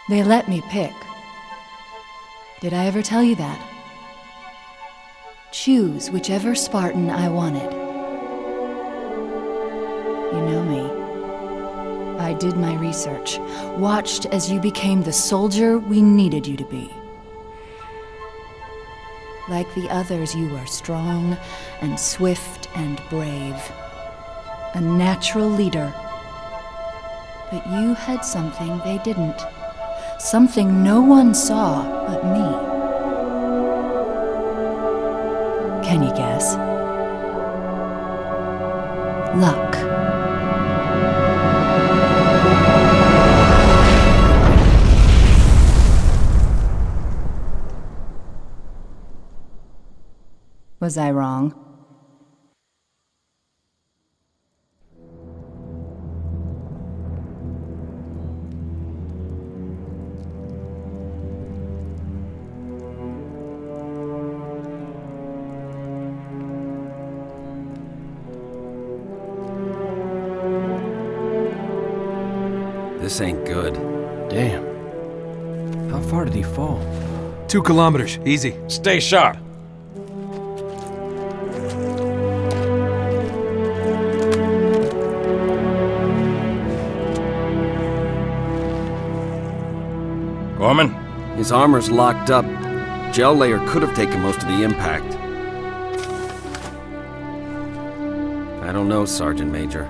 They let me pick. Did I ever tell you that? Choose whichever Spartan I wanted. You know me. I did my research, watched as you became the soldier we needed you to be. Like the others, you were strong and swift and brave. A natural leader. But you had something they didn't. Something no one saw but me. Can you guess? Luck. Was I wrong? This ain't good. Damn. How far did he fall? 2 kilometers, easy. Stay sharp. Gorman? His armor's locked up. Gel layer could have taken most of the impact. I don't know, Sergeant Major.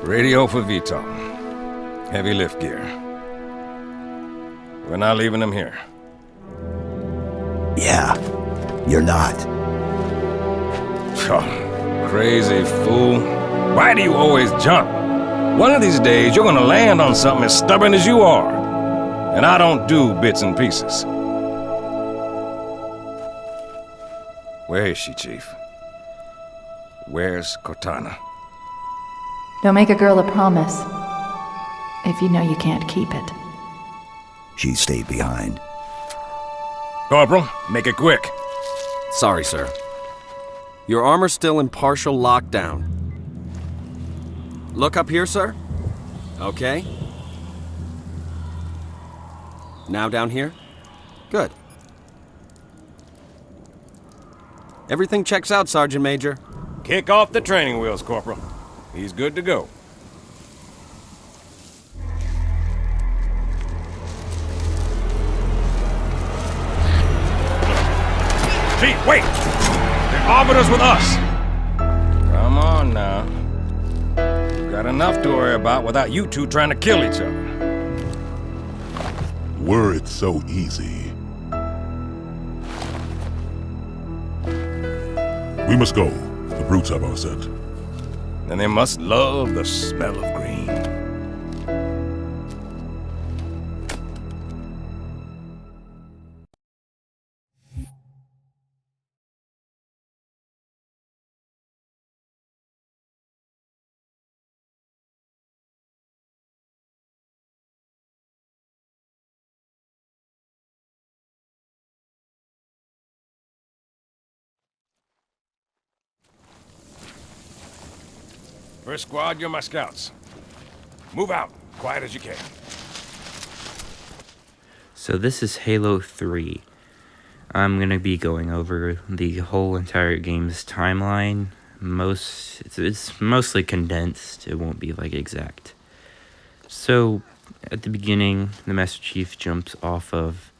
Radio for Vito. Heavy lift gear. We're not leaving him here. Yeah, you're not. Oh, crazy fool. Why do you always jump? One of these days, you're gonna land on something as stubborn as you are. And I don't do bits and pieces. Where is she, Chief? Where's Cortana? Don't make a girl a promise if you know you can't keep it. She stayed behind. Corporal, make it quick. Sorry, sir. Your armor's still in partial lockdown. Look up here, sir. Okay. Now down here? Good. Everything checks out, Sergeant Major. Kick off the training wheels, Corporal. He's good to go. Chief, wait! They're arbiters with us! Come on now. We've got enough to worry about without you two trying to kill each other. Were it so easy. We must go. The brutes have our scent. Then they must love the smell of green. First squad, you're my scouts. Move out, quiet as you can. So this is Halo 3. I'm going to be going over the whole entire game's timeline. It's mostly condensed. It won't be like exact. So at the beginning, the Master Chief jumps off of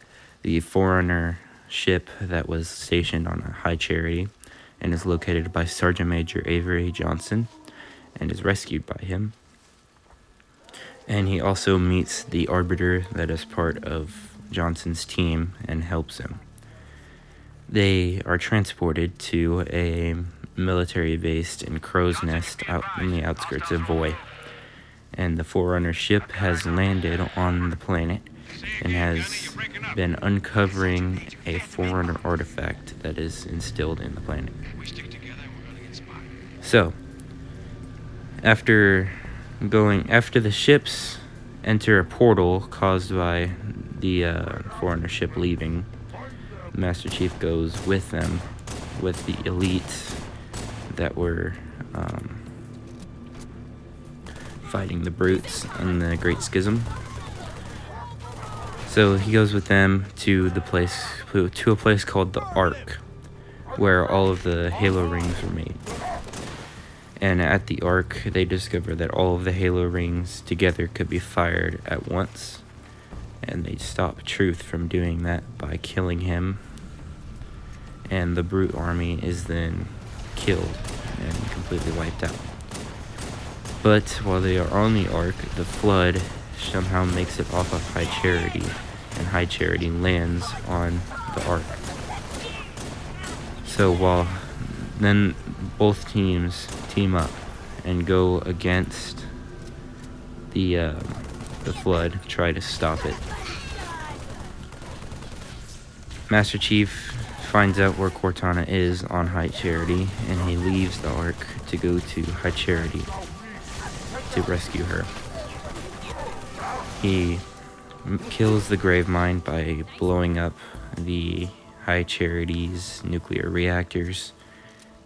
the Forerunner ship that was stationed on a High Cherry and is located by Sergeant Major Avery Johnson and is rescued by him. And he also meets the Arbiter that is part of Johnson's team and helps him. They are transported to a military base in Crow's Nest out in the outskirts of Voy. And the Forerunner ship has landed on the planet and has been uncovering a Forerunner artifact that is instilled in the planet. So, After the ships enter a portal caused by the foreigner ship leaving, Master Chief goes with them, with the elites that were fighting the brutes in the Great Schism. So he goes with them to a place called the Ark, where all of the Halo rings were made. And at the Ark, they discover that all of the Halo rings together could be fired at once, and they stop Truth from doing that by killing him. And the brute army is then killed and completely wiped out. But while they are on the Ark, the Flood somehow makes it off of High Charity, and High Charity lands on the Ark. So while then both teams team up and go against the Flood, try to stop it. Master Chief finds out where Cortana is on High Charity, and he leaves the Ark to go to High Charity to rescue her. He kills the Gravemind by blowing up the High Charity's nuclear reactors,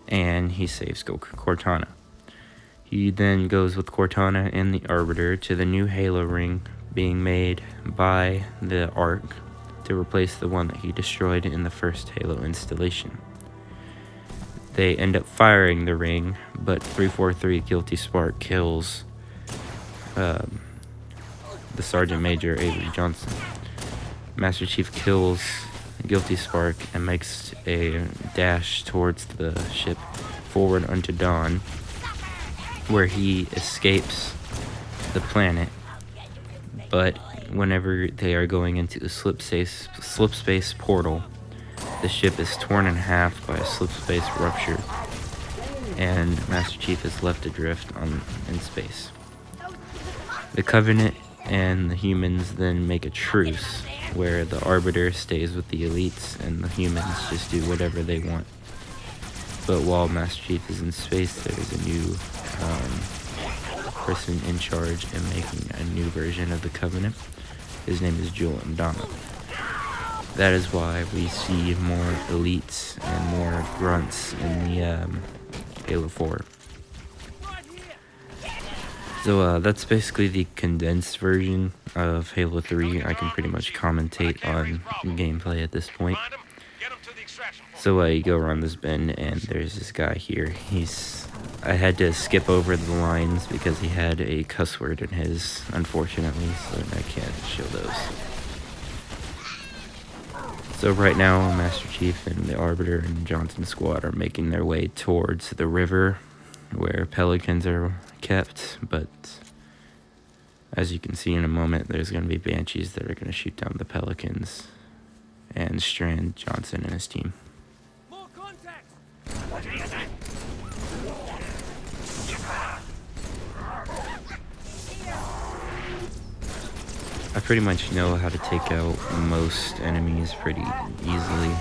and he saves Cortana. He then goes with Cortana and the Arbiter to the new Halo ring being made by the Ark to replace the one that he destroyed in the first Halo installation. They end up firing the ring, but 343 Guilty Spark kills the Sergeant Major Avery Johnson. Master Chief kills Guilty Spark and makes a dash towards the ship forward unto Dawn, where he escapes the planet. But whenever they are going into a slip space portal, the ship is torn in half by a slip space rupture, and Master Chief is left adrift in space. The Covenant and the humans then make a truce, where the Arbiter stays with the elites and the humans just do whatever they want. But while Master Chief is in space, there's a new person in charge and making a new version of the Covenant. His name is Jewel Ndama. That is why we see more elites and more grunts in the Halo 4. So that's basically the condensed version of Halo 3. I can pretty much commentate on gameplay at this point. So you go around this bend, and there's this guy here. I had to skip over the lines because he had a cuss word in his, unfortunately, so I can't show those. So right now, Master Chief and the Arbiter and Johnson Squad are making their way towards the river where pelicans are kept, but as you can see in a moment, there's going to be banshees that are going to shoot down the pelicans and strand Johnson and his team. More contact! I pretty much know how to take out most enemies pretty easily.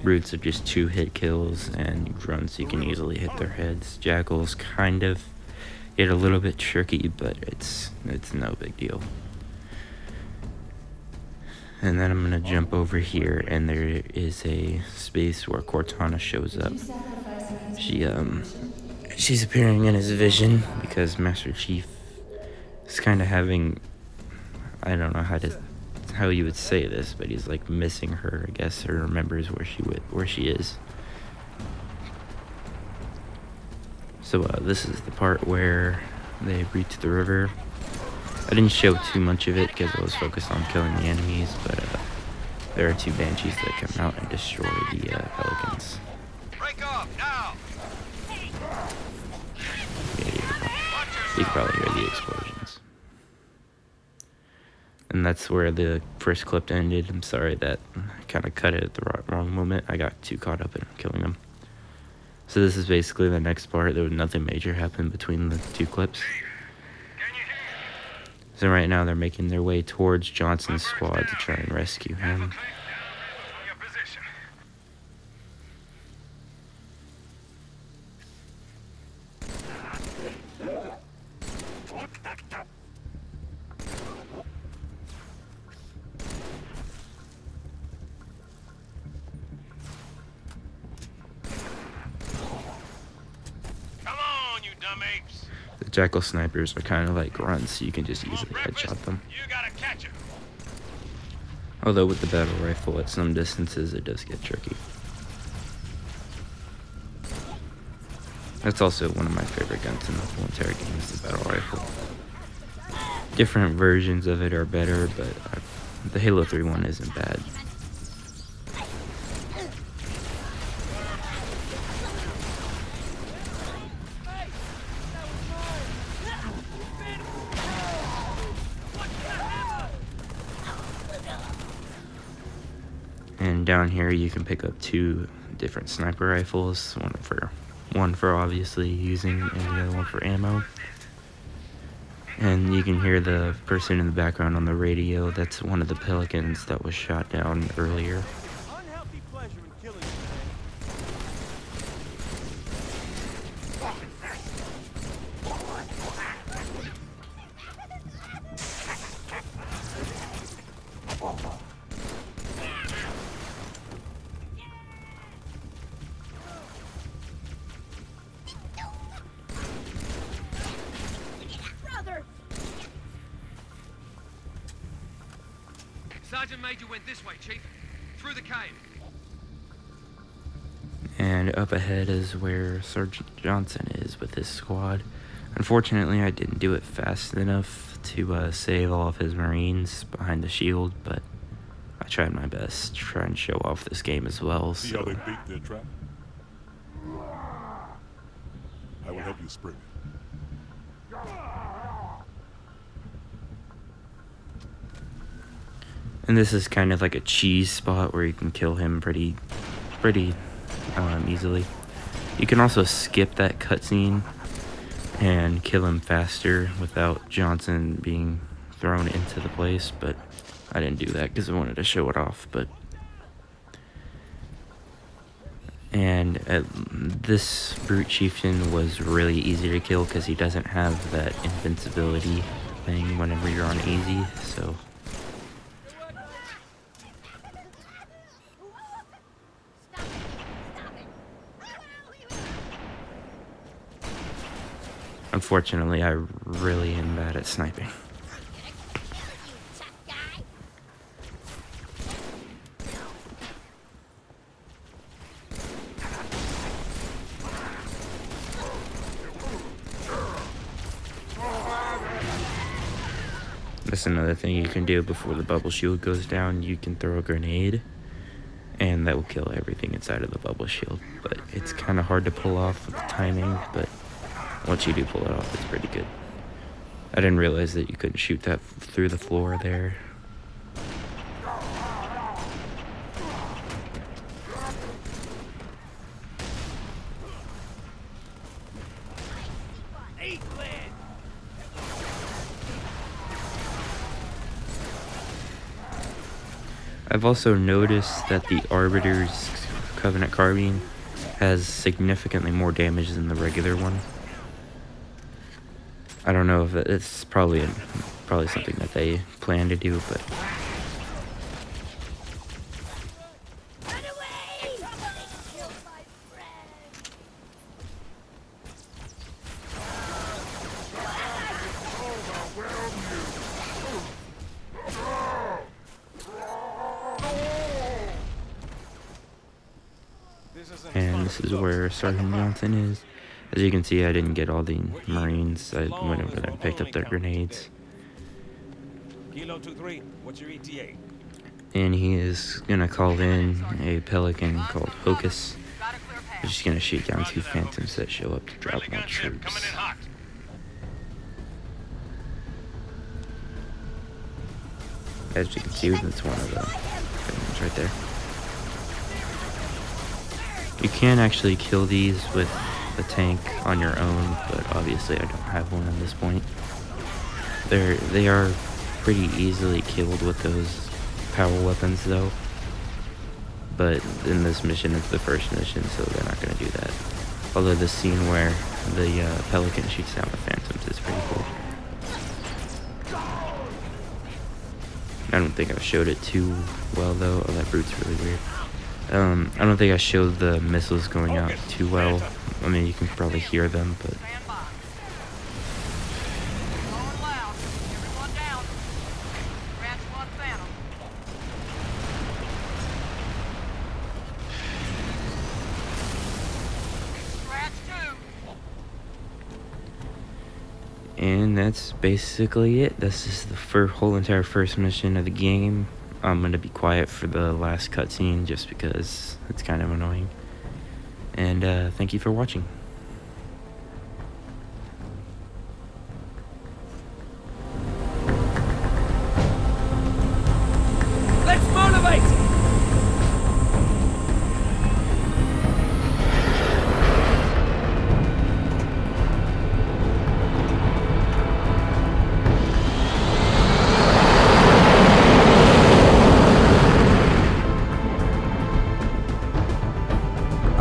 Brutes are just 2-hit kills, and grunts you can easily hit their heads. Jackals kind of get a little bit tricky, but it's no big deal. And then I'm gonna jump over here, and there is a space where Cortana shows up. She's appearing in his vision because Master Chief is kind of having, I don't know how you would say this, but he's like missing her, I guess, or remembers where she is. So this is the part where they reach the river. I didn't show too much of it because I was focused on killing the enemies, but there are 2 banshees that come out and destroy the pelicans. Break off now! Yeah, you can probably hear the explosions. And that's where the first clip ended. I'm sorry that I kind of cut it at the wrong moment. I got too caught up in killing them. So this is basically the next part. There was nothing major happen between the 2 clips. So right now they're making their way towards Johnson's squad to try and rescue him. Jackal snipers are kind of like grunts, so you can just easily headshot them. You gotta catch him. Although with the battle rifle at some distances it does get tricky. That's also one of my favorite guns in the whole entire game is the battle rifle. Different versions of it are better, but the Halo 3 one isn't bad. And down here you can pick up 2 different sniper rifles, one for obviously using and the other one for ammo. And you can hear the person in the background on the radio. That's one of the Pelicans that was shot down earlier. Unhealthy pleasure in killing Sergeant Major went this way, Chief. Through the cave. And up ahead is where Sergeant Johnson is with his squad. Unfortunately, I didn't do it fast enough to save all of his Marines behind the shield, but I tried my best to try and show off this game as well. See So how they bait their trap? I will help you spring it. and this is kind of like a cheese spot where you can kill him pretty easily. You can also skip that cutscene and kill him faster without Johnson being thrown into the place, but I didn't do that because I wanted to show it off. And this Brute Chieftain was really easy to kill because he doesn't have that invincibility thing whenever you're on easy, so unfortunately, I really am bad at sniping. That's another thing you can do before the bubble shield goes down. You can throw a grenade, and that will kill everything inside of the bubble shield. But it's kind of hard to pull off with the timing, but once you do pull it off, it's pretty good. I didn't realize that you couldn't shoot that through the floor there. I've also noticed that the Arbiter's Covenant Carbine has significantly more damage than the regular one. I don't know if it's probably something that they plan to do, but and this is where Sergeant Johnson is. As you can see, I didn't get all the Marines. I went over there and picked up their grenades. Kilo 23, what's your ETA? And he is gonna call in a Pelican called Hocus. He's just gonna shoot down 2 Phantoms that show up to drop more troops. As you can see, that's one of the Phantoms right there. You can actually kill these with a tank on your own, but obviously I don't have one at this point. They are pretty easily killed with those power weapons though, but in this mission it's the first mission, so they're not going to do that. Although the scene where the Pelican shoots down the Phantoms is pretty cool. I don't think I showed it too well though. Oh, that Brute's really weird. I don't think I showed the missiles going out too well. I mean, you can probably hear them, but And that's basically it. This is the whole entire first mission of the game. I'm gonna be quiet for the last cutscene just because it's kind of annoying. And thank you for watching. Let's motivate!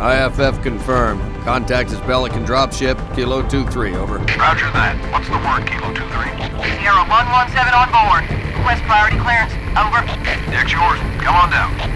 IFF confirmed. Contact is Pelican dropship, Kilo 23, over. Roger that. What's the word, Kilo 23? Sierra 117 on board. Request priority clearance. Over. Deck's yours. Come on down.